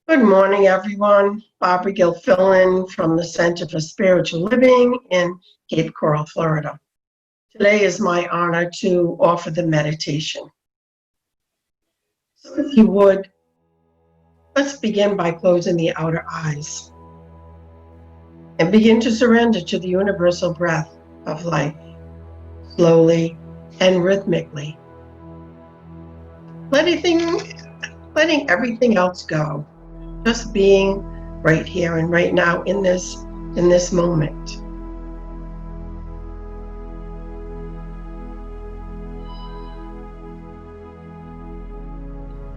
Good morning, everyone. Barbara Gilfillan from the Center for Spiritual Living in Cape Coral, Florida. Today is my honor to offer the meditation. So if you would, let's begin by closing the outer eyes and begin to surrender to the universal breath of life, slowly and rhythmically, letting everything else go, just being right here and right now in this moment.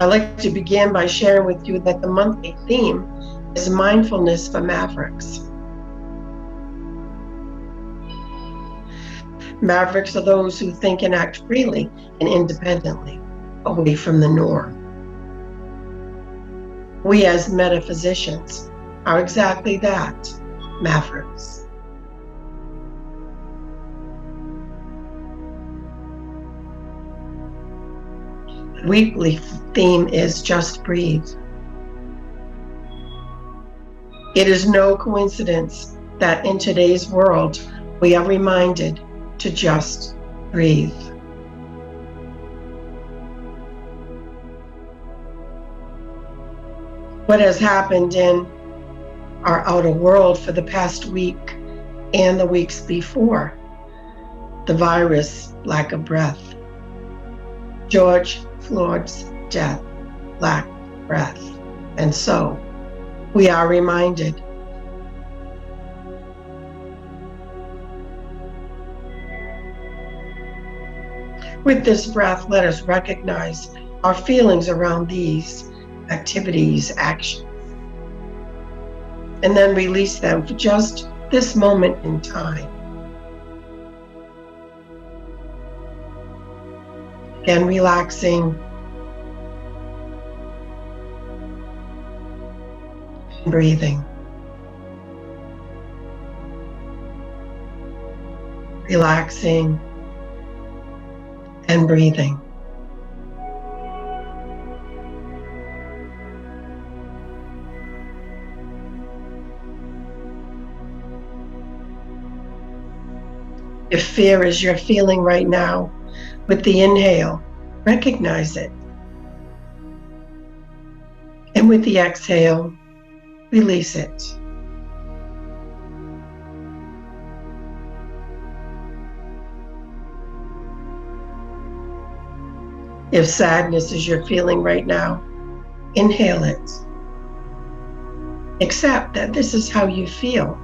I'd like to begin by sharing with you that the monthly theme is mindfulness for Mavericks. Mavericks are those who think and act freely and independently, away from the norm. We as metaphysicians are exactly that, mavericks. The weekly theme is just breathe. It is no coincidence that in today's world, we are reminded to just breathe. What has happened in our outer world for the past week and the weeks before? The virus, lack of breath. George Floyd's death, lack of breath. And so we are reminded. With this breath, let us recognize our feelings around these activities, actions, and then release them for just this moment in time. Again, relaxing and breathing. Relaxing and breathing. If fear is your feeling right now, with the inhale, recognize it. And with the exhale, release it. If sadness is your feeling right now, inhale it. Accept that this is how you feel,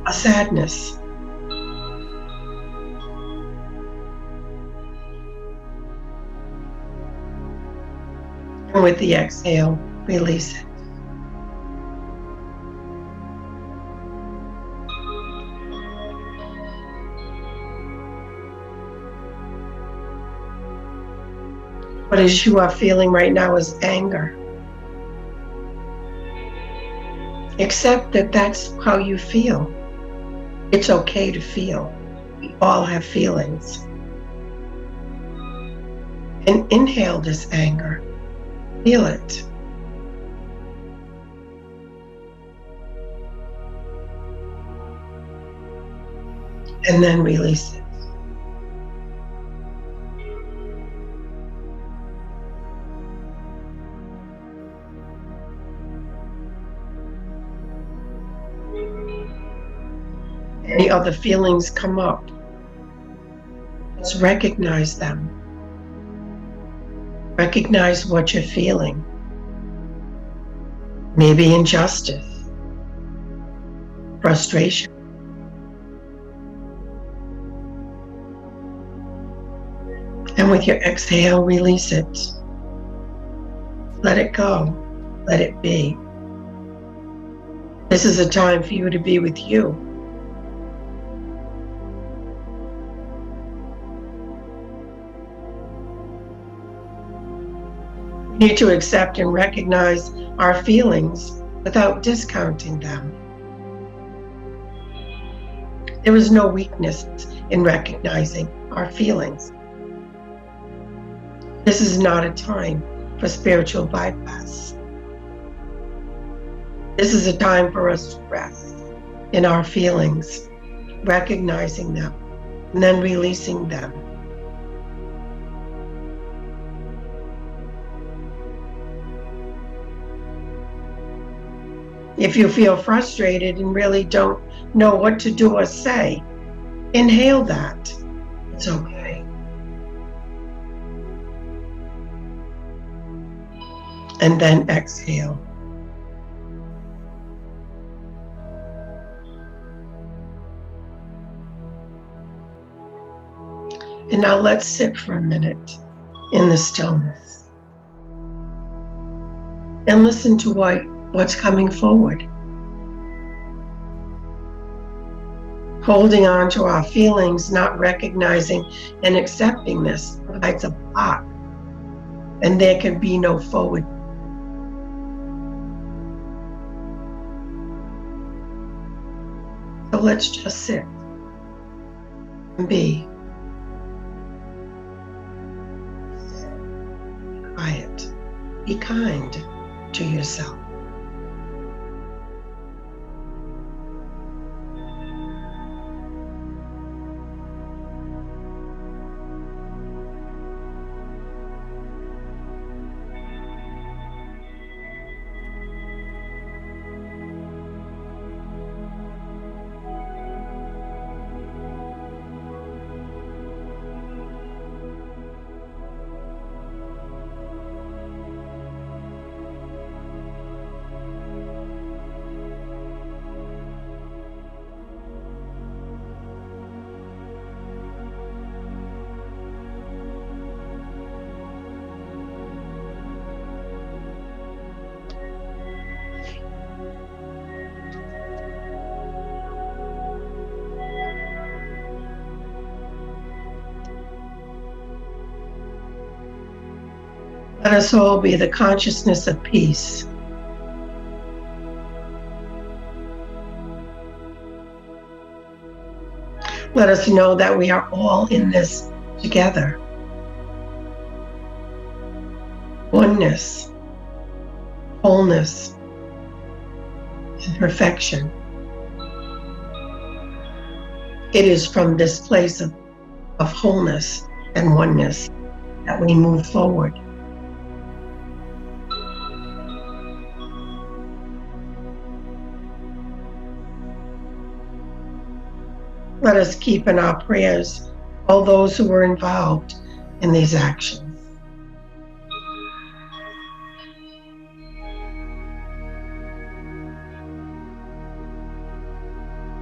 a sadness. And with the exhale, release it. What is you are feeling right now is anger. Accept that that's how you feel. It's okay to feel. We all have feelings. And inhale this anger. Feel it. And then release it. Any other feelings come up, let's recognize them. Recognize what you're feeling. Maybe injustice, frustration. And with your exhale, release it. Let it go. Let it be. This is a time for you to be with you. We need to accept and recognize our feelings without discounting them. There is no weakness in recognizing our feelings. This is not a time for spiritual bypass. This is a time for us to rest in our feelings, recognizing them, and then releasing them. If you feel frustrated and really don't know what to do or say, inhale that. It's okay. And then exhale. And now let's sit for a minute in the stillness and listen to what's coming forward. Holding on to our feelings, not recognizing and accepting this provides a block, and there can be no forward. So let's just sit and be quiet. Be kind to yourself. Let us all be the consciousness of peace. Let us know that we are all in this together. Oneness, wholeness, and perfection. It is from this place of wholeness and oneness that we move forward. Let us keep in our prayers all those who were involved in these actions.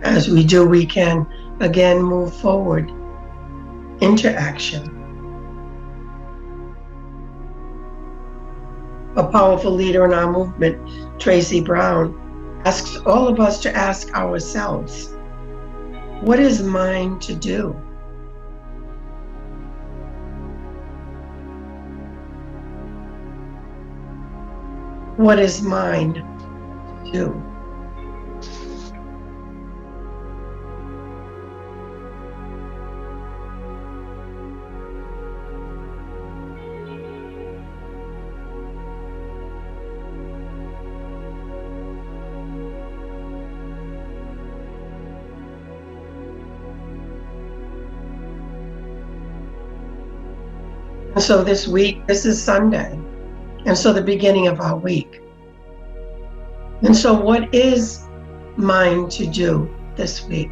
As we do, we can again move forward into action. A powerful leader in our movement, Tracy Brown, asks all of us to ask ourselves, what is mine to do? What is mine to do? And so this week, this is Sunday, and so the beginning of our week. And so what is mine to do this week?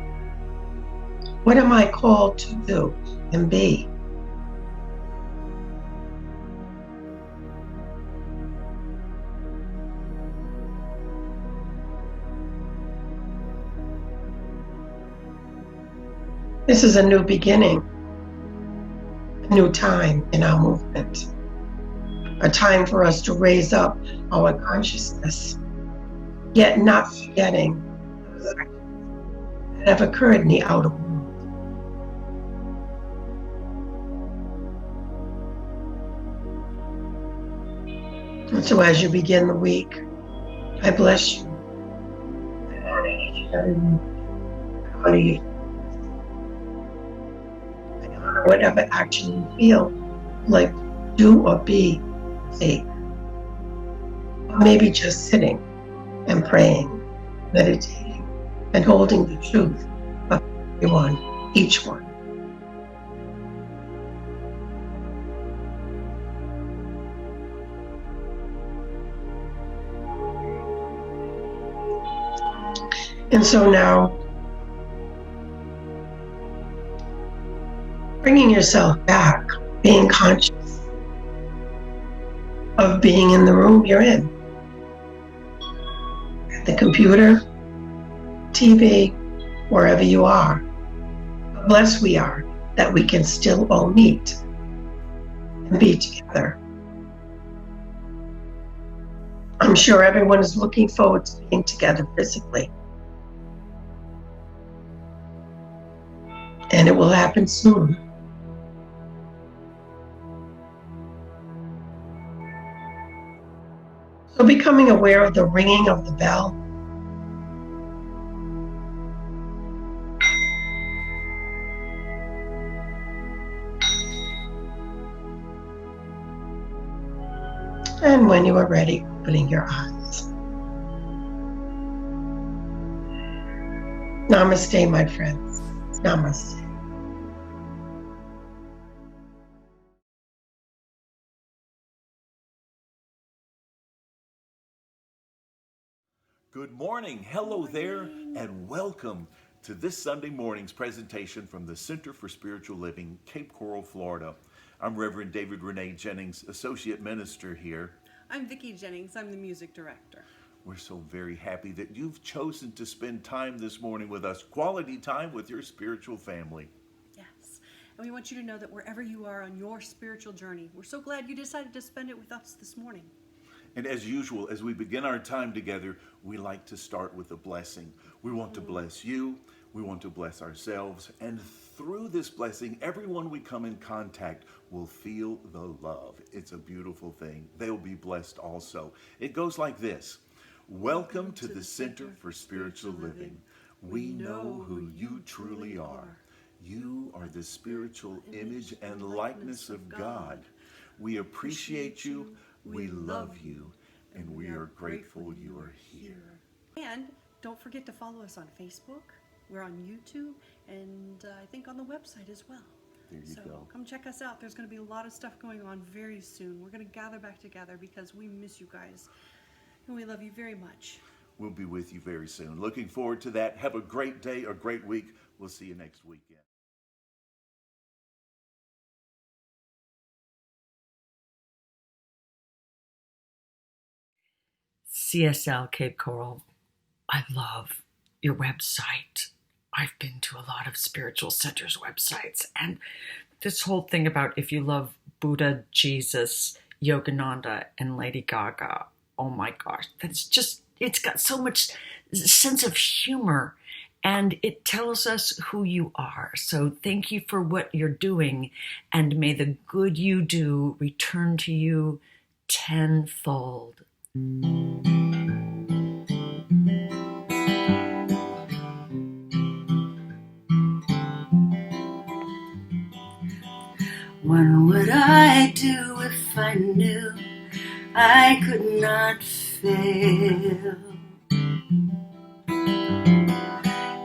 What am I called to do and be? This is a new beginning. A new time in our movement, a time for us to raise up our consciousness, yet not forgetting that have occurred in the outer world. And so as you begin the week, I bless you. I honor each and every one. I honor you. Whatever action you feel like do or be, take. Or maybe just sitting and praying, meditating, and holding the truth of everyone, each one. And so now, bringing yourself back, being conscious of being in the room you're in, at the computer, TV, wherever you are. How blessed we are that we can still all meet and be together. I'm sure everyone is looking forward to being together physically. And it will happen soon. So becoming aware of the ringing of the bell, and when you are ready, opening your eyes. Namaste, my friends. Namaste. Good morning. Hello there, and welcome to this Sunday morning's presentation from the Center for Spiritual Living, Cape Coral, Florida. I'm Reverend David Renee Jennings, Associate Minister here. I'm Vicki Jennings. I'm the Music Director. We're so very happy that you've chosen to spend time this morning with us, quality time with your spiritual family. Yes, and we want you to know that wherever you are on your spiritual journey, we're so glad you decided to spend it with us this morning. And as usual, as we begin our time together, we like to start with a blessing. We want to bless you, we want to bless ourselves, and through this blessing, everyone we come in contact will feel the love. It's a beautiful thing. They'll be blessed also. It goes like this. Welcome to the Center for Spiritual Living. We know who you truly are. You are the spiritual image and likeness of God. We appreciate you. We love you, and we are grateful you are here. And don't forget to follow us on Facebook. We're on YouTube, and I think on the website as well. There you go. Come check us out. There's going to be a lot of stuff going on very soon. We're going to gather back together because we miss you guys, and we love you very much. We'll be with you very soon. Looking forward to that. Have a great day, a great week. We'll see you next weekend. CSL Cape Coral, I love your website. I've been to a lot of spiritual centers' websites, and this whole thing about if you love Buddha, Jesus, Yogananda, and Lady Gaga, oh my gosh, it's got so much sense of humor, and it tells us who you are. So thank you for what you're doing, and may the good you do return to you tenfold. What would I do if I knew I could not fail?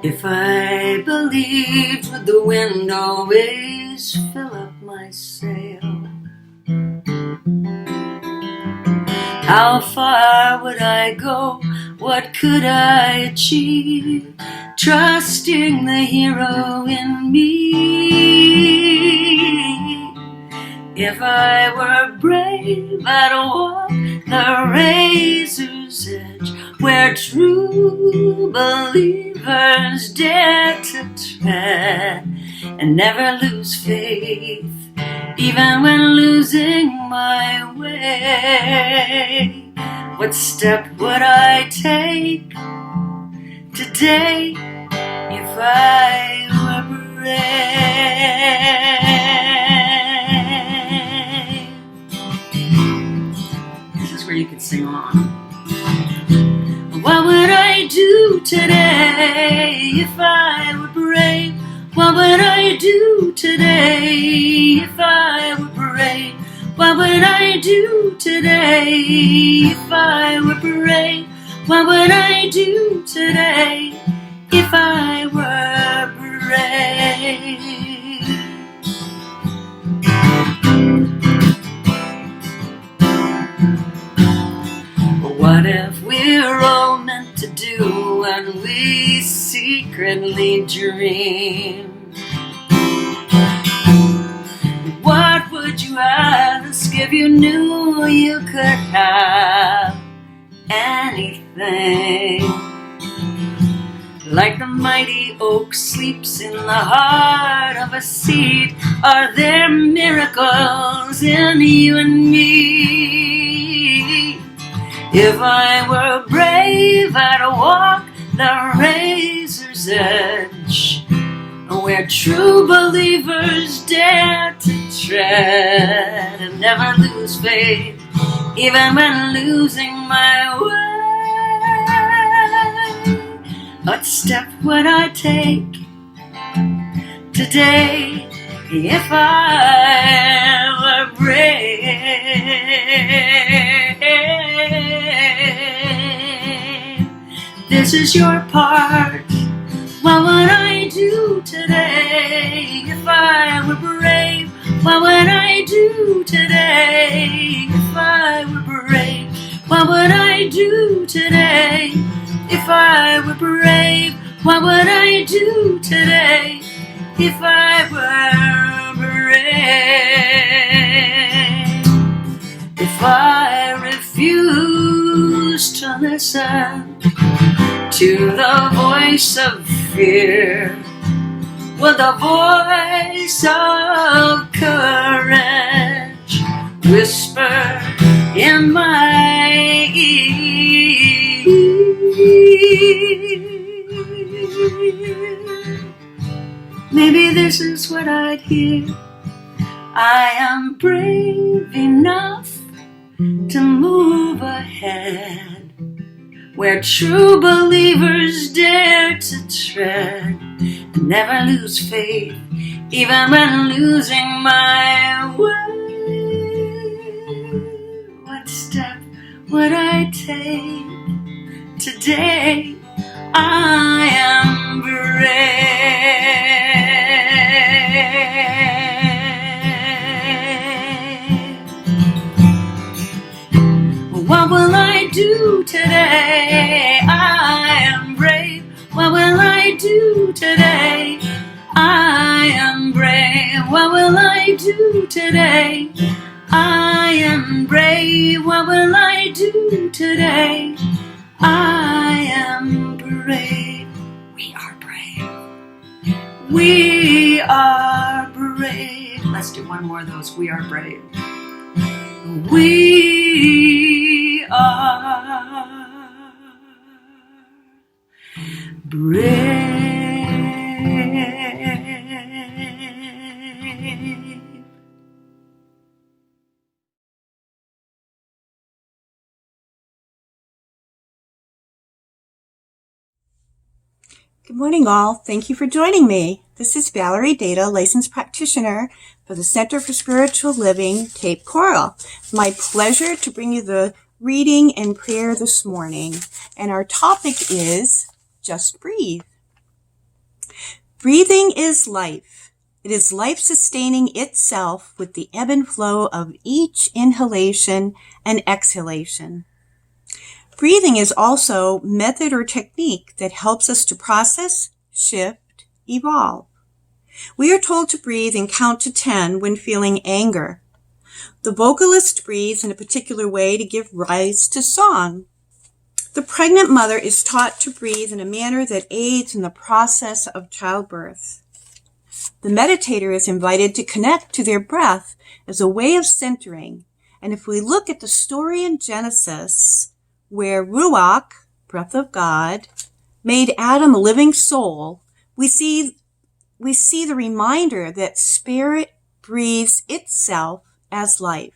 If I believed, would the wind always fill up my sail? How far would I go? What could I achieve? Trusting the hero in me. If I were brave, I'd walk the razor's edge, where true believers dare to tread, and never lose faith, even when losing my way. What step would I take today if I were brave? This is where you could sing along. What would I do today if I were brave? What would I do today if I were brave? What would I do today if I were brave? What would I do today if I were brave? What if we're all meant to do what we secretly dream? What would you ask if you knew you could have anything? Like the mighty oak sleeps in the heart of a seed, are there miracles in you and me? If I were brave, I'd walk the razor's edge, where true believers dare to tread, and never lose faith, even when losing my way. What step would I take today if I were brave? This is your part. What would I do today if I were brave? What would I do today if I were brave? What would I do today if I were brave? What would I do today if I were brave? If I refuse to listen to the voice of fear, will the voice of courage whisper in my ear? Maybe this is what I'd hear. I am brave enough to move ahead, where true believers dare to tread, and never lose faith, even when losing my way. What step would I take today? I am brave. What will I do today? I am brave. What will I do today? I am brave. What will I do today? I am brave. What will I do today? I am brave. We are brave. We are brave. Let's do one more of those. We are brave. We are brave. Good morning, all. Thank you for joining me. This is Valerie Data, licensed practitioner for the Center for Spiritual Living, Cape Coral. My pleasure to bring you the reading and prayer this morning. And our topic is Just Breathe. Breathing is life. It is life sustaining itself with the ebb and flow of each inhalation and exhalation. Breathing is also method or technique that helps us to process, shift, evolve. We are told to breathe and count to 10 when feeling anger. The vocalist breathes in a particular way to give rise to song. The pregnant mother is taught to breathe in a manner that aids in the process of childbirth. The meditator is invited to connect to their breath as a way of centering. And if we look at the story in Genesis, where Ruach, breath of God, made Adam a living soul, we see the reminder that spirit breathes itself as life.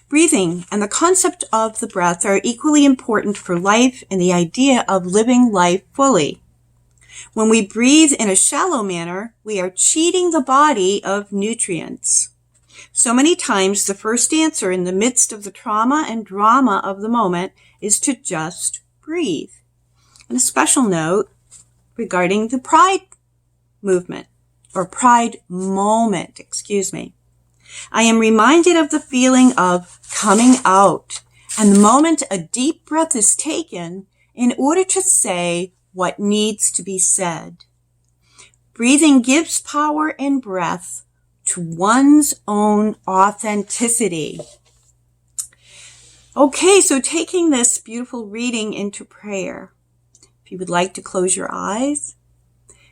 Breathing and the concept of the breath are equally important for life and the idea of living life fully. When we breathe in a shallow manner, we are cheating the body of nutrients. So many times the first answer in the midst of the trauma and drama of the moment is to just breathe. And a special note regarding the pride movement, or pride moment, excuse me. I am reminded of the feeling of coming out and the moment a deep breath is taken in order to say what needs to be said. Breathing gives power and breath to one's own authenticity. Okay, so taking this beautiful reading into prayer, if you would like to close your eyes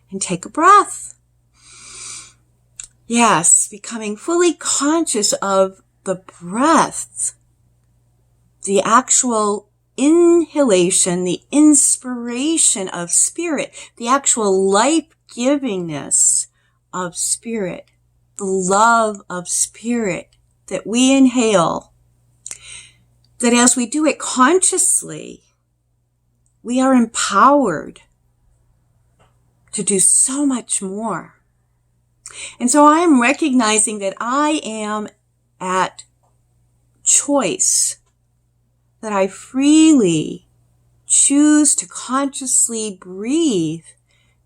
and take a breath. Yes, becoming fully conscious of the breath, the actual inhalation, the inspiration of spirit, the actual life-givingness of spirit, the love of spirit that we inhale, that as we do it consciously, we are empowered to do so much more. And so I am recognizing that I am at choice, that I freely choose to consciously breathe,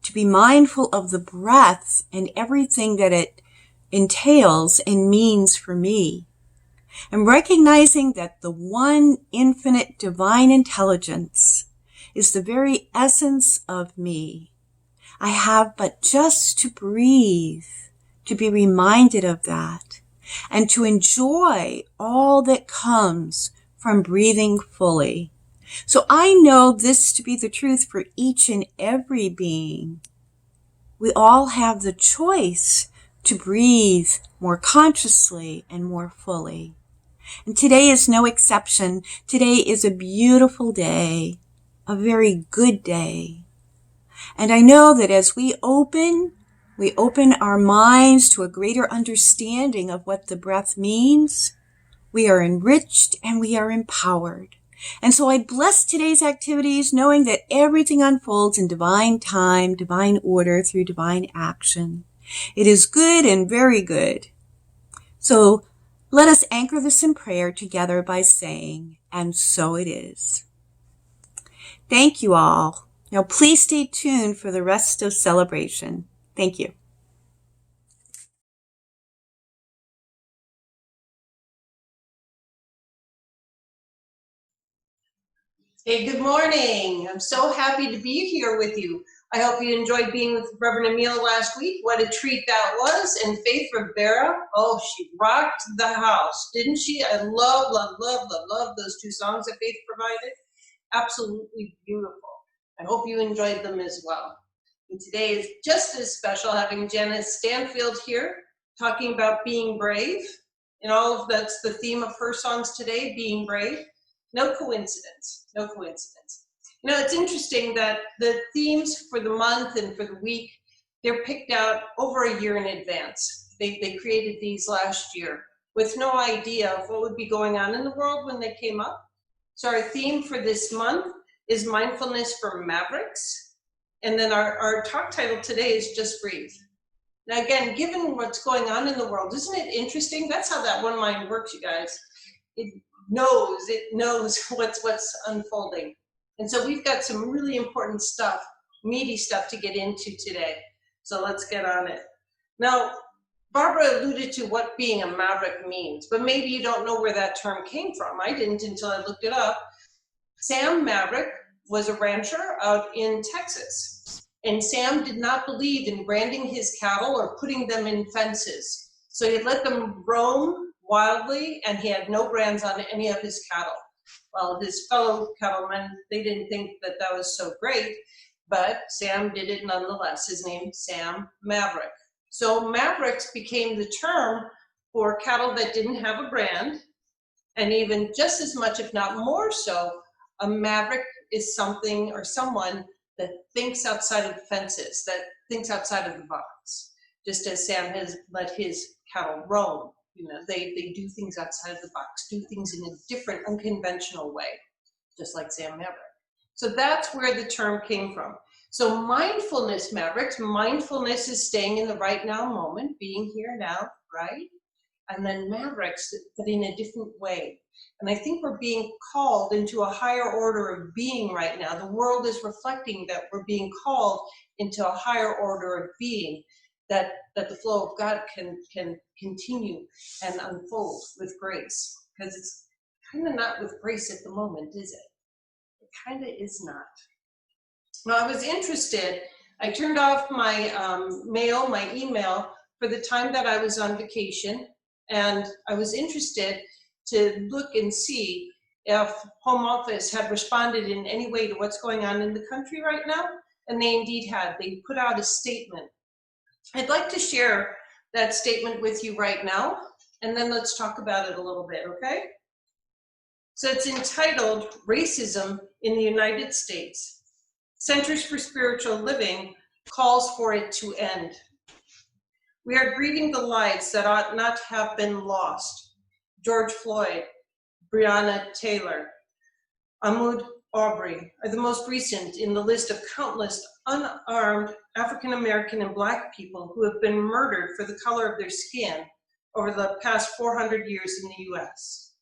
to be mindful of the breath and everything that it entails and means for me. And recognizing that the one infinite divine intelligence is the very essence of me. I have but just to breathe, to be reminded of that, and to enjoy all that comes from breathing fully. So I know this to be the truth for each and every being. We all have the choice to breathe more consciously and more fully. And today is no exception. Today is a beautiful day, a very good day. And I know that as we open our minds to a greater understanding of what the breath means, we are enriched and we are empowered. And so I bless today's activities, knowing that everything unfolds in divine time, divine order, through divine action. It is good and very good. So let us anchor this in prayer together by saying, and so it is. Thank you all. Now please stay tuned for the rest of celebration. Thank you. Hey, good morning. I'm so happy to be here with you. I hope you enjoyed being with Reverend Emil last week. What a treat that was. And Faith Rivera, oh, she rocked the house, didn't she? I love those two songs that Faith provided. Absolutely beautiful. I hope you enjoyed them as well. And today is just as special having Jana Sanfield here talking about being brave. And all of that's the theme of her songs today, being brave. No coincidence, no coincidence. You know, it's interesting that the themes for the month and for the week, they're picked out over a year in advance. They created these last year with no idea of what would be going on in the world when they came up. So our theme for this month is mindfulness for Mavericks. And then our talk title today is Just Breathe. Now again, given what's going on in the world, isn't it interesting? That's how that one mind works, you guys. It knows what's unfolding. And so we've got some really important stuff, meaty stuff to get into today. So let's get on it. Now, Barbara alluded to what being a maverick means, but maybe you don't know where that term came from. I didn't until I looked it up. Sam Maverick was a rancher out in Texas, and Sam did not believe in branding his cattle or putting them in fences. So he let them roam wildly, and he had no brands on any of his cattle. Well, his fellow cattlemen, they didn't think that that was so great, but Sam did it nonetheless. His name, Sam Maverick. So Mavericks became the term for cattle that didn't have a brand, and even just as much, if not more so, a maverick is something or someone that thinks outside of the fences, that thinks outside of the box. Just as Sam has let his cattle roam, you know, they do things outside of the box, do things in a different, unconventional way, just like Sam Maverick. So that's where the term came from. So mindfulness mavericks, mindfulness is staying in the right now moment, being here now, right? and then mavericks, but in a different way. And I think we're being called into a higher order of being right now. The world is reflecting that we're being called into a higher order of being, that the flow of God can continue and unfold with grace. Because it's kind of not with grace at the moment, is it? It kind of is not. Well, I was interested. I turned off my mail, my email, for the time that I was on vacation, and I was interested to look and see if Home Office had responded in any way to what's going on in the country right now, and they indeed had. They put out a statement. I'd like to share that statement with you right now, and then let's talk about it a little bit, okay? So it's entitled, Racism in the United States. Centers for Spiritual Living calls for it to end. We are grieving the lives that ought not have been lost. George Floyd, Breonna Taylor, Ahmaud Arbery are the most recent in the list of countless unarmed African American and Black people who have been murdered for the color of their skin over the past 400 years in the US.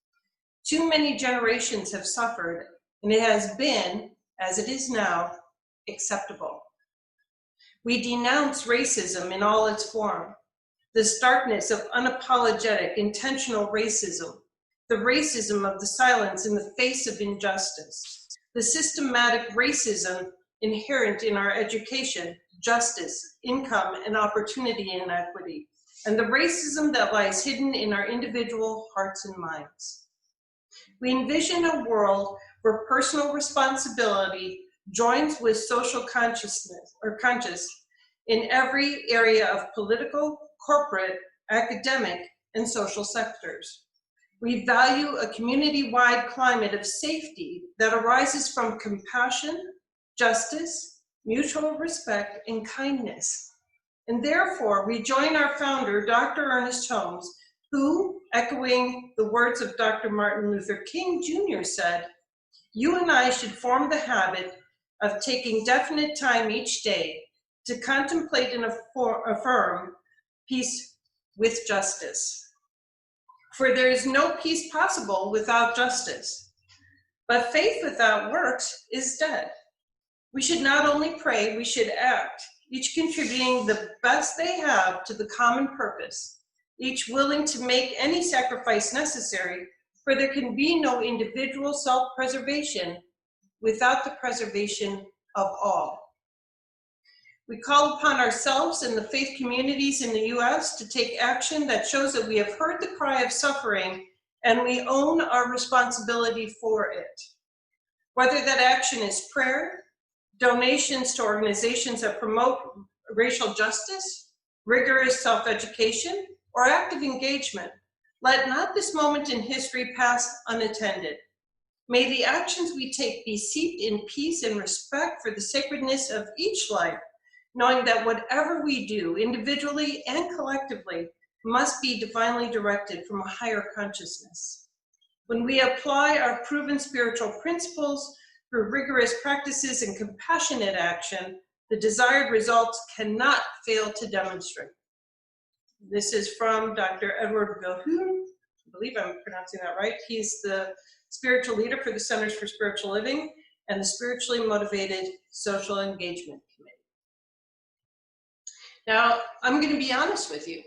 Too many generations have suffered, and it has been, as it is now, acceptable. We denounce racism in all its form, the starkness of unapologetic, intentional racism, the racism of the silence in the face of injustice, the systematic racism inherent in our education, justice, income, and opportunity inequity, and the racism that lies hidden in our individual hearts and minds. We envision a world where personal responsibility joins with social consciousness or conscious in every area of political, corporate, academic, and social sectors. We value a community-wide climate of safety that arises from compassion, justice, mutual respect, and kindness. And therefore, we join our founder, Dr. Ernest Holmes, who, echoing the words of Dr. Martin Luther King Jr., said, "You and I should form the habit of taking definite time each day to contemplate and affirm peace with justice. For there is no peace possible without justice. But faith without works is dead. We should not only pray, we should act, each contributing the best they have to the common purpose, each willing to make any sacrifice necessary, for there can be no individual self-preservation without the preservation of all. We call upon ourselves and the faith communities in the US to take action that shows that we have heard the cry of suffering and we own our responsibility for it. Whether that action is prayer, donations to organizations that promote racial justice, rigorous self-education, or active engagement, let not this moment in history pass unattended. May the actions we take be steeped in peace and respect for the sacredness of each life, knowing that whatever we do, individually and collectively, must be divinely directed from a higher consciousness. When we apply our proven spiritual principles through rigorous practices and compassionate action, the desired results cannot fail to demonstrate." This is from Dr. Edward Vilhoun. I believe I'm pronouncing that right. He's the spiritual leader for the Centers for Spiritual Living and the Spiritually Motivated Social Engagement Committee. Now, I'm going to be honest with you.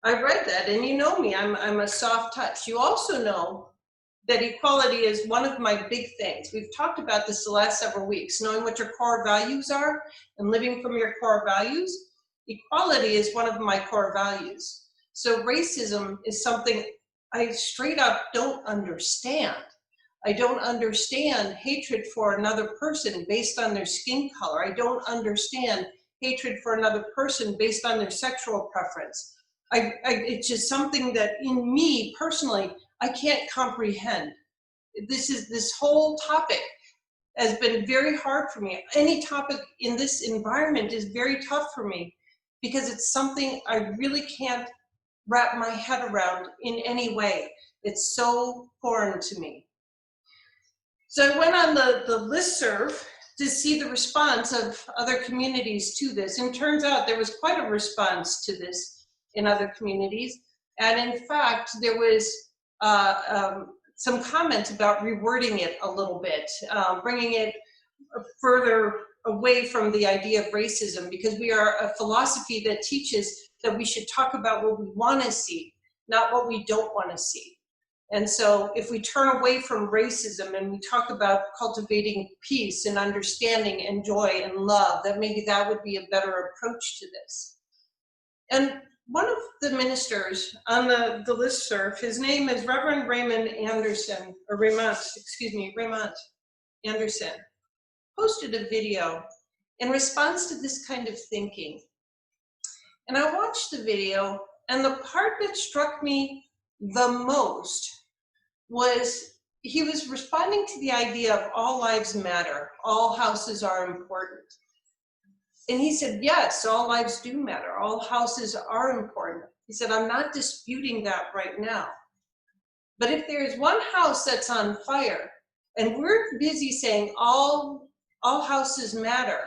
I read that, and you know me, I'm a soft touch. You also know that equality is one of my big things. We've talked about this the last several weeks, knowing what your core values are and living from your core values. Equality is one of my core values. So racism is something I straight up don't understand. I don't understand hatred for another person based on their skin color. I don't understand hatred for another person based on their sexual preference. It's just something that in me personally, I can't comprehend. This whole topic has been very hard for me. Any topic in this environment is very tough for me because it's something I really can't wrap my head around in any way. It's so foreign to me. So I went on the listserv to see the response of other communities to this. And turns out there was quite a response to this in other communities. And in fact, there was some comments about rewording it a little bit, bringing it further away from the idea of racism, because we are a philosophy that teaches that we should talk about what we want to see, not what we don't want to see. And so if we turn away from racism and we talk about cultivating peace and understanding and joy and love, that maybe that would be a better approach to this. And one of the ministers on the listserv, his name is Reverend Raymond Anderson, or Raymond Anderson, posted a video in response to this kind of thinking. And I watched the video, and the part that struck me the most was he was responding to the idea of all lives matter, all houses are important. And he said, yes, all lives do matter, all houses are important. He said, I'm not disputing that right now. But if there is one house that's on fire, and we're busy saying all houses matter,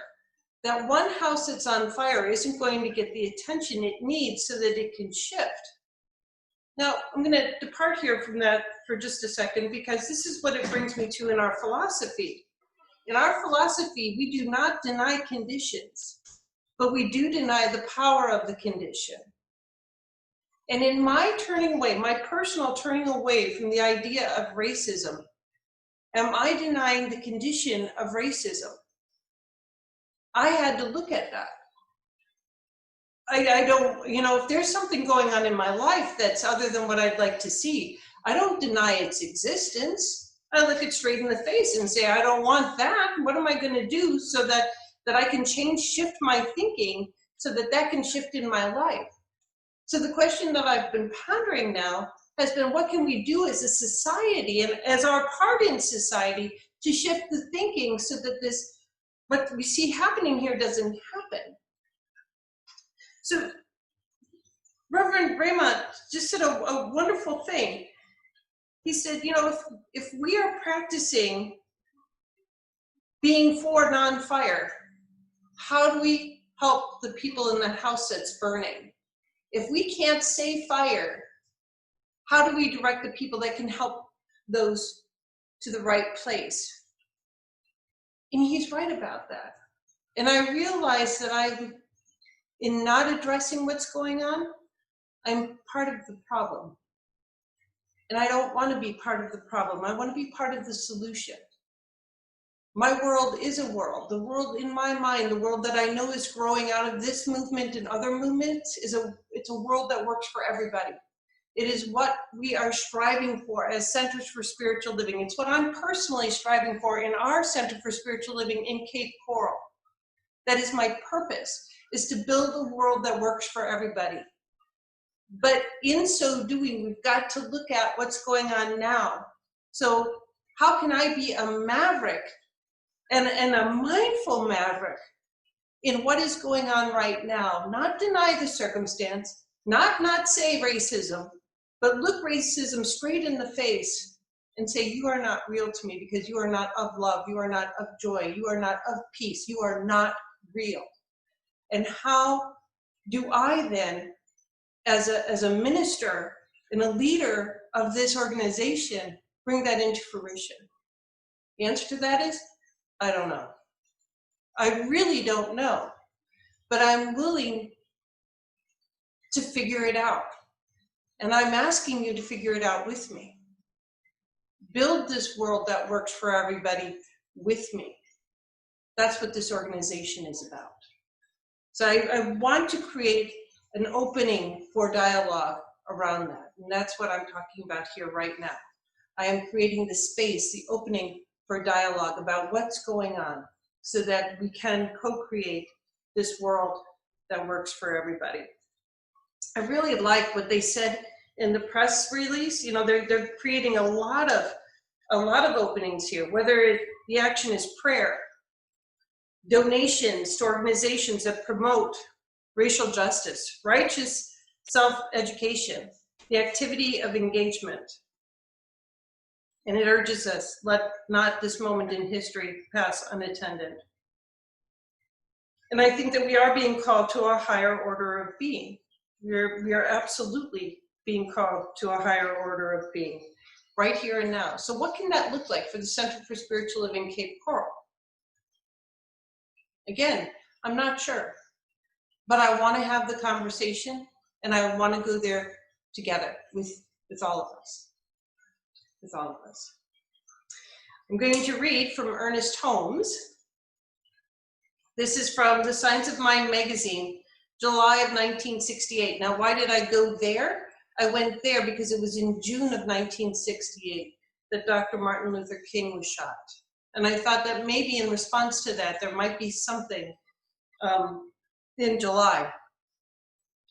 that one house that's on fire isn't going to get the attention it needs so that it can shift. Now, I'm going to depart here from that for just a second, because this is what it brings me to in our philosophy. In our philosophy, we do not deny conditions, but we do deny the power of the condition. And in my turning away, my personal turning away from the idea of racism, am I denying the condition of racism? I had to look at that. I don't, if there's something going on in my life that's other than what I'd like to see, I don't deny its existence. I look it straight in the face and say, I don't want that. What am I going to do so that I can shift my thinking so that that can shift in my life? So the question that I've been pondering now has been, what can we do as a society and as our part in society to shift the thinking so that what we see happening here doesn't happen? So Reverend Raymond just said a wonderful thing. He said, if we are practicing being for non-fire, how do we help the people in the house that's burning? If we can't say fire, how do we direct the people that can help those to the right place? And he's right about that. And I realized that in not addressing what's going on, I'm part of the problem. And I don't want to be part of the problem. I want to be part of the solution. My world is a world. The world in my mind, the world that I know is growing out of this movement and other movements, it's a world that works for everybody. It is what we are striving for as Centers for Spiritual Living. It's what I'm personally striving for in our Center for Spiritual Living in Cape Coral. That is my purpose, is to build a world that works for everybody. But in so doing, we've got to look at what's going on now. So how can I be a maverick and a mindful maverick in what is going on right now? Not deny the circumstance, not say racism, but look racism straight in the face and say, you are not real to me because you are not of love, you are not of joy, you are not of peace, you are not real. And how do I then, as a minister and a leader of this organization, bring that into fruition? The answer to that is, I don't know. I really don't know. But I'm willing to figure it out. And I'm asking you to figure it out with me. Build this world that works for everybody with me. That's what this organization is about. So I want to create an opening for dialogue around that. And that's what I'm talking about here right now. I am creating the space, the opening for dialogue about what's going on so that we can co-create this world that works for everybody. I really like what they said in the press release. They're creating a lot of openings here, whether the action is prayer, donations to organizations that promote racial justice, righteous self-education, the activity of engagement. And it urges us, let not this moment in history pass unattended. And I think that we are being called to a higher order of being. We are absolutely being called to a higher order of being, right here and now. So what can that look like for the Center for Spiritual Living Cape Coral? Again, I'm not sure, but I want to have the conversation, and I want to go there together with all of us, with all of us. I'm going to read from Ernest Holmes. This is from the Science of Mind magazine, July of 1968. Now, why did I go there? I went there because it was in June of 1968 that Dr. Martin Luther King was shot. And I thought that maybe in response to that, there might be something in July.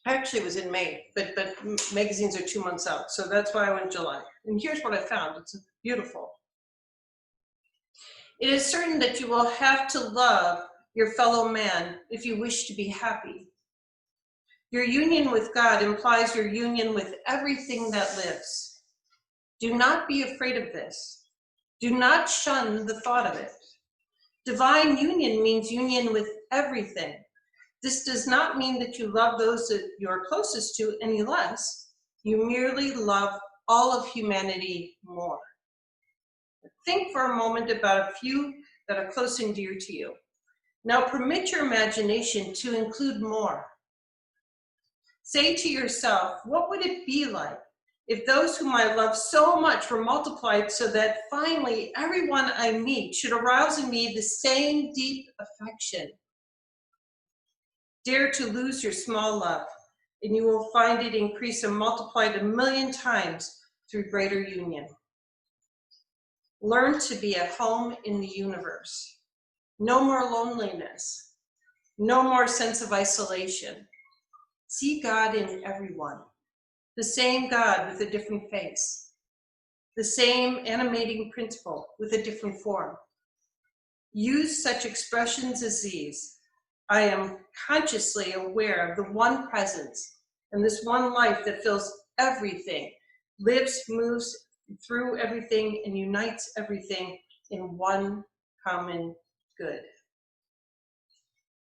Actually, it was in May, but magazines are 2 months out. So that's why I went July. And here's what I found. It's beautiful. It is certain that you will have to love your fellow man if you wish to be happy. Your union with God implies your union with everything that lives. Do not be afraid of this. Do not shun the thought of it. Divine union means union with everything. This does not mean that you love those that you are closest to any less. You merely love all of humanity more. Think for a moment about a few that are close and dear to you. Now permit your imagination to include more. Say to yourself, what would it be like if those whom I love so much were multiplied so that finally everyone I meet should arouse in me the same deep affection? Dare to lose your small love, and you will find it increase and multiplied 1,000,000 times through greater union. Learn to be at home in the universe. No more loneliness. No more sense of isolation. See God in everyone. The same God with a different face. The same animating principle with a different form. Use such expressions as these. I am consciously aware of the one presence and this one life that fills everything, lives, moves through everything, and unites everything in one common good.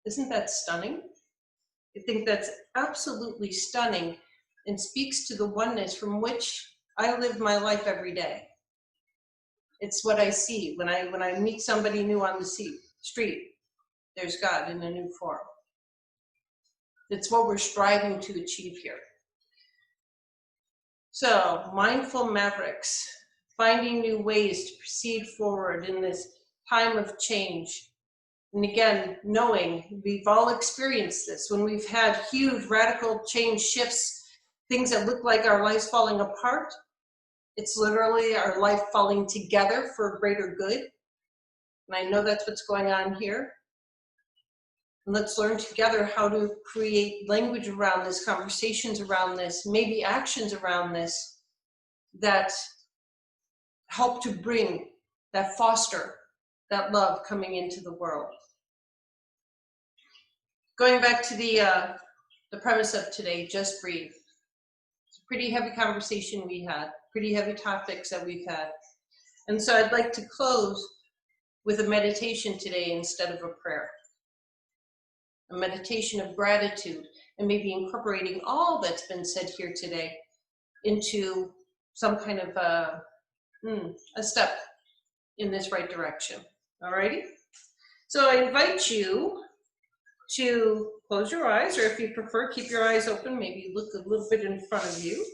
Isn't that stunning? I think that's absolutely stunning and speaks to the oneness from which I live my life every day. It's what I see when I meet somebody new on the street. There's God in a new form. It's what we're striving to achieve here. So, mindful mavericks, finding new ways to proceed forward in this time of change. And again, knowing we've all experienced this when we've had huge radical change shifts, things that look like our lives falling apart. It's literally our life falling together for a greater good. And I know that's what's going on here. And let's learn together how to create language around this, conversations around this, maybe actions around this that help to bring, that foster that love coming into the world. Going back to the premise of today, just breathe. It's a pretty heavy conversation we had, pretty heavy topics that we've had. And so I'd like to close with a meditation today instead of a prayer. A meditation of gratitude, and maybe incorporating all that's been said here today into some kind of a step in this right direction. Alrighty? So I invite you to close your eyes, or if you prefer, keep your eyes open, maybe look a little bit in front of you.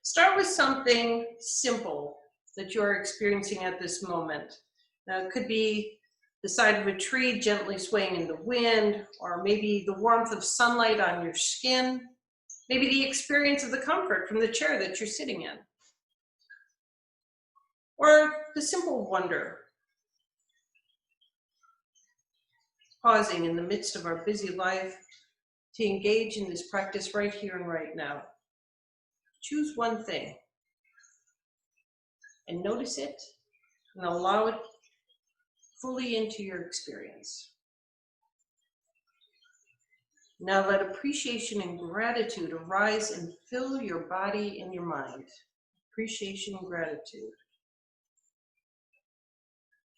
Start with something simple that you're experiencing at this moment. Now, it could be the side of a tree gently swaying in the wind, or maybe the warmth of sunlight on your skin, maybe the experience of the comfort from the chair that you're sitting in, or the simple wonder, pausing in the midst of our busy life to engage in this practice right here and right now. Choose one thing and notice it and allow it fully into your experience. Now let appreciation and gratitude arise and fill your body and your mind. Appreciation and gratitude.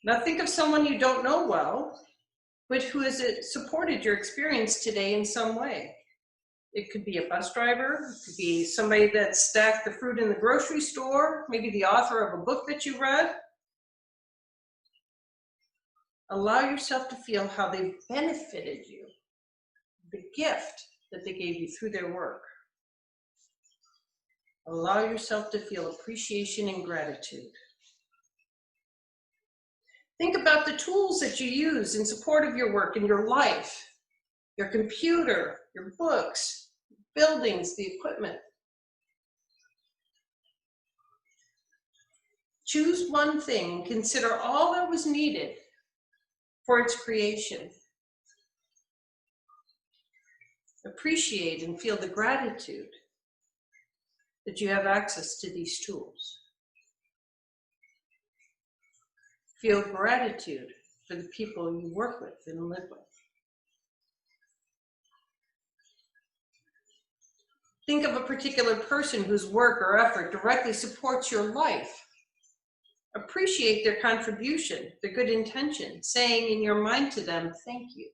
Now think of someone you don't know well, but who has supported your experience today in some way. It could be a bus driver, it could be somebody that stacked the fruit in the grocery store, maybe the author of a book that you read. Allow yourself to feel how they've benefited you, the gift that they gave you through their work. Allow yourself to feel appreciation and gratitude. Think about the tools that you use in support of your work in your life, your computer, your books, buildings, the equipment. Choose one thing and consider all that was needed for its creation. Appreciate and feel the gratitude that you have access to these tools. Feel gratitude for the people you work with and live with. Think of a particular person whose work or effort directly supports your life. Appreciate their contribution, their good intention, saying in your mind to them, thank you.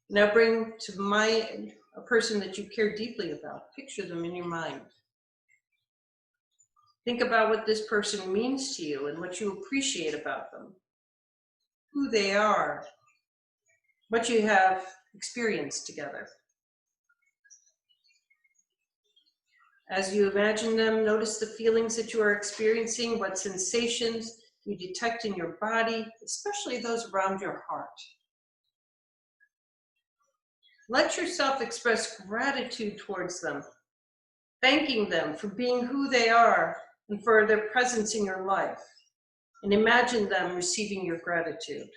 Now bring to mind a person that you care deeply about. Picture them in your mind. Think about what this person means to you and what you appreciate about them, who they are, what you have experienced together. As you imagine them, notice the feelings that you are experiencing, what sensations you detect in your body, especially those around your heart. Let yourself express gratitude towards them, thanking them for being who they are and for their presence in your life. And imagine them receiving your gratitude.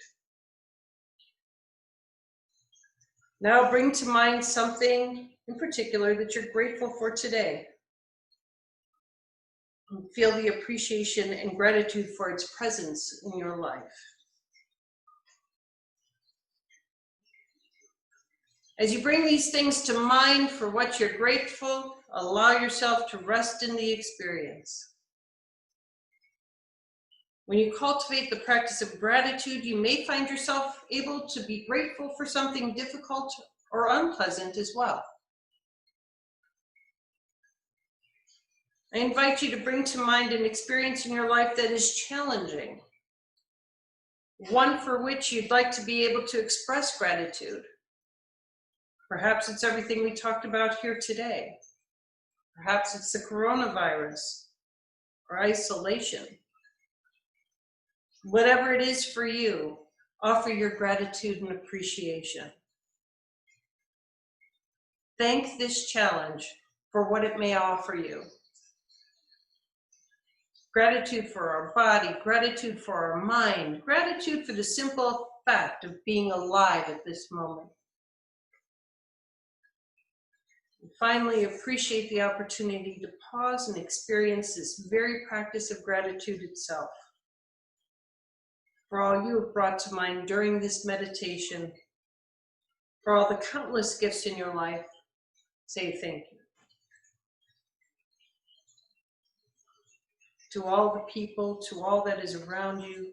Now bring to mind something in particular that you're grateful for today. And feel the appreciation and gratitude for its presence in your life. As you bring these things to mind for what you're grateful, allow yourself to rest in the experience. When you cultivate the practice of gratitude, you may find yourself able to be grateful for something difficult or unpleasant as well. I invite you to bring to mind an experience in your life that is challenging, one for which you'd like to be able to express gratitude. Perhaps it's everything we talked about here today. Perhaps it's the coronavirus or isolation. Whatever it is for you, offer your gratitude and appreciation. Thank this challenge for what it may offer you. Gratitude for our body, gratitude for our mind, gratitude for the simple fact of being alive at this moment. And finally, appreciate the opportunity to pause and experience this very practice of gratitude itself. For all you have brought to mind during this meditation, for all the countless gifts in your life, say thank you. To all the people, to all that is around you,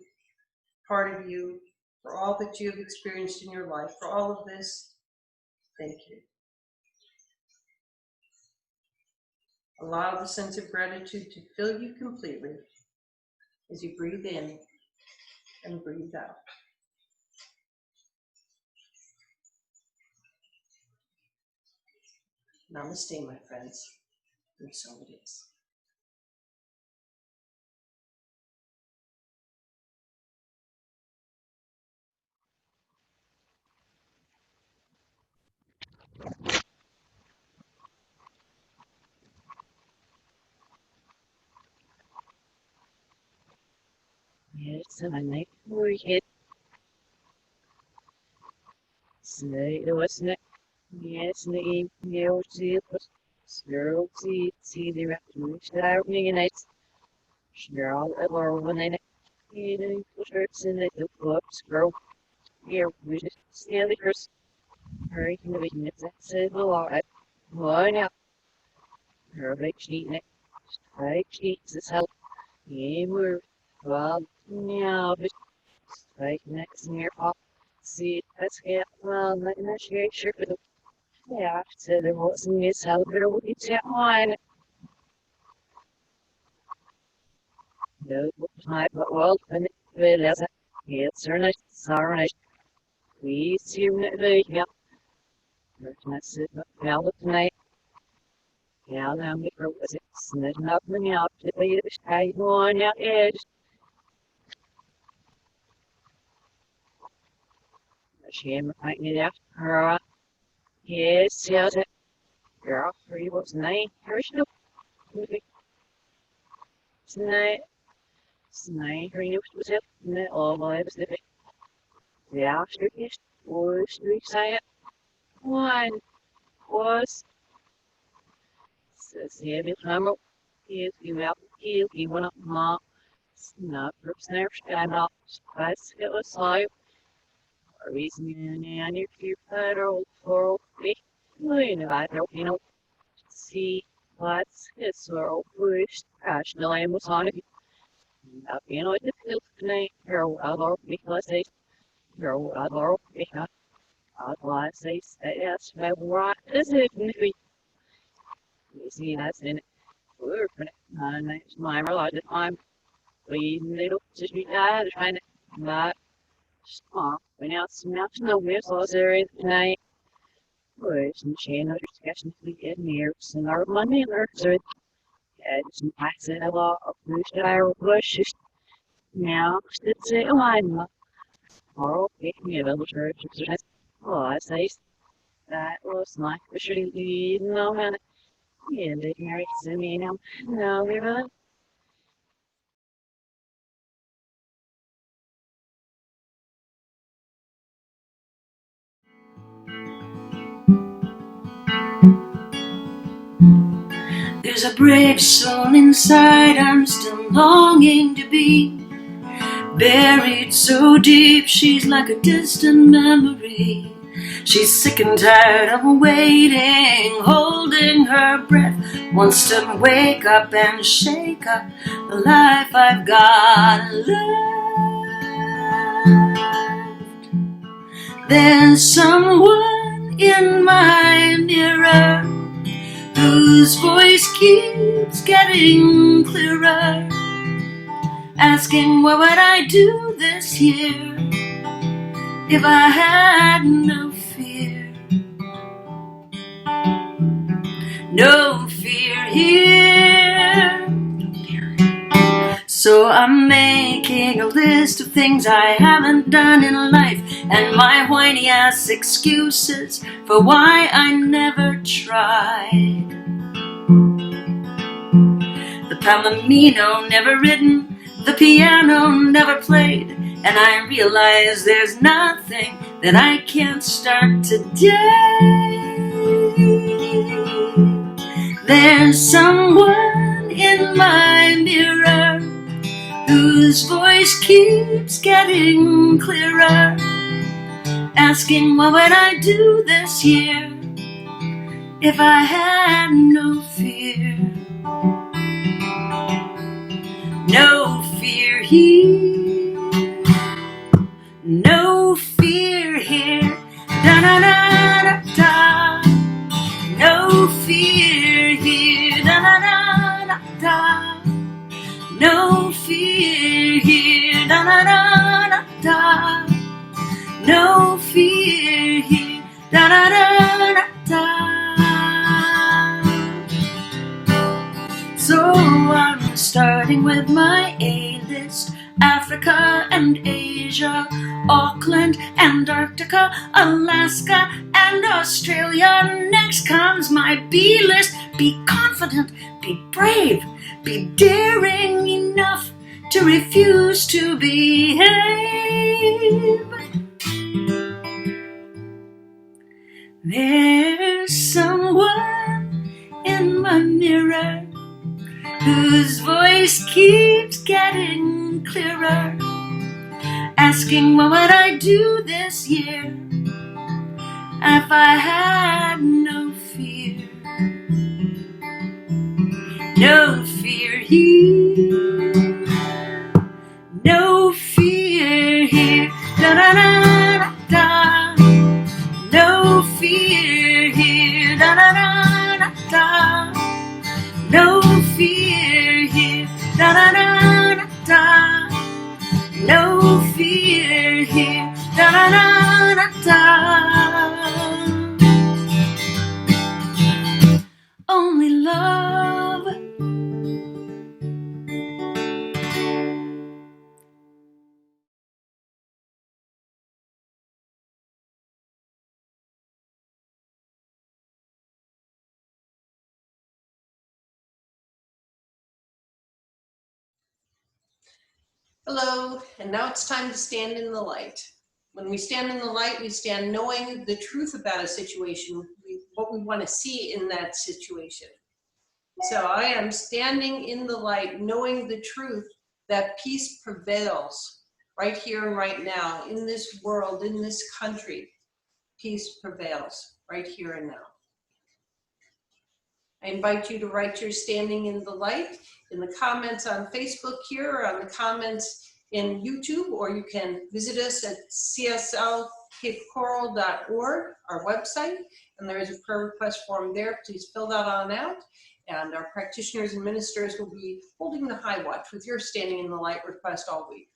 part of you, for all that you have experienced in your life, for all of this, thank you. Allow the sense of gratitude to fill you completely as you breathe in and breathe out. Namaste, my friends, and so it is. Yes, I make for it. Say it was not. Yes, the email to zero see the refuge out nights. Cheryl at Laurel when I need shirts in the books, girl. Here, we just stand the curse. Hurry, can be minutes. Said the law. One out. Her big sheet neck. Right sheets is help. Yeah, we're well now, but right next near pop. See, that's it. Well, not in that sure. Yeah, so there wasn't a celebrate we get on. No, I but well, and it as a it's her nice, sorry. We see the yeah. Let's sit now tonight. Yeah, now me for was it snitting up me out to the sky on out edge. She might need after her. Yes, yes, girl, free was night. Here's no tonight. Tonight, her news was it. All my was the after is was three side. One was says heavy hammer. Is you out, you went up, ma. Snap, snap, sky up. Spice, it was like. Reason and your fear federal for me. I don't see what's his sorrow push. Gosh, no, I was on it. The field tonight. You're other because they you're other because otherwise they say yes, but what is it? You see, that's in it. We're for it. Next time, I like the time. We little just be trying to not. Oh, when else no whistles there tonight. Pois mexendo as questões de nervos and our money nerves are edge and pass it a lot of push our bushes. Now, it's a line. Or pick me a little church exercise. Oh, I say that was like for sure you know, man. Yeah, they married to me now. No, we're There's a brave soul inside I'm still longing to be. Buried so deep, she's like a distant memory. She's sick and tired of waiting, holding her breath. Wants to wake up and shake up the life I've got left. There's someone in my mirror whose voice keeps getting clearer, asking what would I do this year if I had no fear. No fear here. So I'm making a list of things I haven't done in life, and my whiny ass excuses for why I never tried. The palomino never written, the piano never played, and I realize there's nothing that I can't start today. There's someone in my mirror whose voice keeps getting clearer, asking what would I do this year if I had no fear. No fear here, no fear here, da-da-da-da-da. No fear here, da-da-da-da-da. No fear here, da-da-da-da-da. No fear here, da-da-da-da-da. So I'm starting with my A-list: Africa and Asia, Auckland, Antarctica, Alaska, and Australia. Next comes my B-list: be confident, be brave, be daring enough to refuse to behave. There's someone in my mirror whose voice keeps getting clearer, asking what would I do this year if I had no fear. No fear here, no fear here, da-da-da-da-da. No fear here, da da da da da. No fear here, da da da da da. Only love. Hello, and now it's time to stand in the light. When we stand in the light, we stand knowing the truth about a situation, what we want to see in that situation. So I am standing in the light, knowing the truth that peace prevails right here and right now, in this world, in this country. Peace prevails right here and now. I invite you to write your standing in the light in the comments on Facebook here, or on the comments in YouTube, or you can visit us at cslcapecoral.org, our website, and there is a prayer request form there. Please fill that on out, and our practitioners and ministers will be holding the high watch with your standing in the light request all week.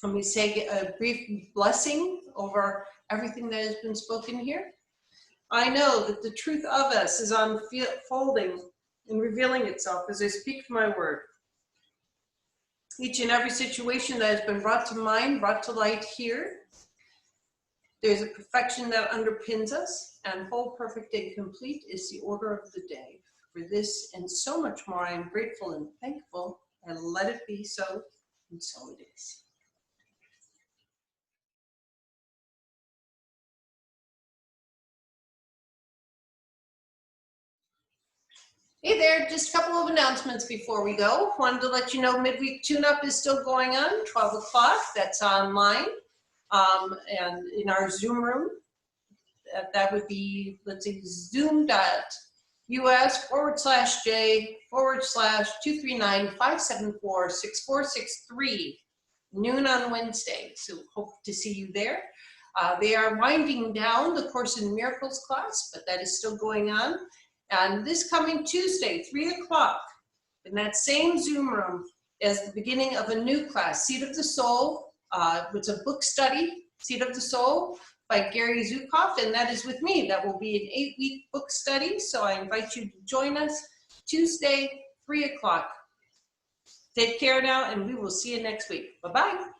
And we say a brief blessing over everything that has been spoken here. I know that the truth of us is unfolding and revealing itself as I speak my word. Each and every situation that has been brought to mind, brought to light here, there's a perfection that underpins us, and whole, perfect, and complete is the order of the day. For this and so much more, I am grateful and thankful, and let it be so, and so it is. Hey there, just a couple of announcements before we go. Wanted to let you know midweek tune-up is still going on, 12 o'clock. That's online and in our Zoom room. That would be, let's see, zoom.us/J/239-574-6463, noon on Wednesday. So hope to see you there. They are winding down the Course in Miracles class, but that is still going on. And this coming Tuesday, 3 o'clock, in that same Zoom room, is the beginning of a new class, Seed of the Soul. It's a book study, Seed of the Soul, by Gary Zukoff, and that is with me. That will be an 8-week book study, so I invite you to join us Tuesday, 3 o'clock. Take care now, and we will see you next week. Bye-bye.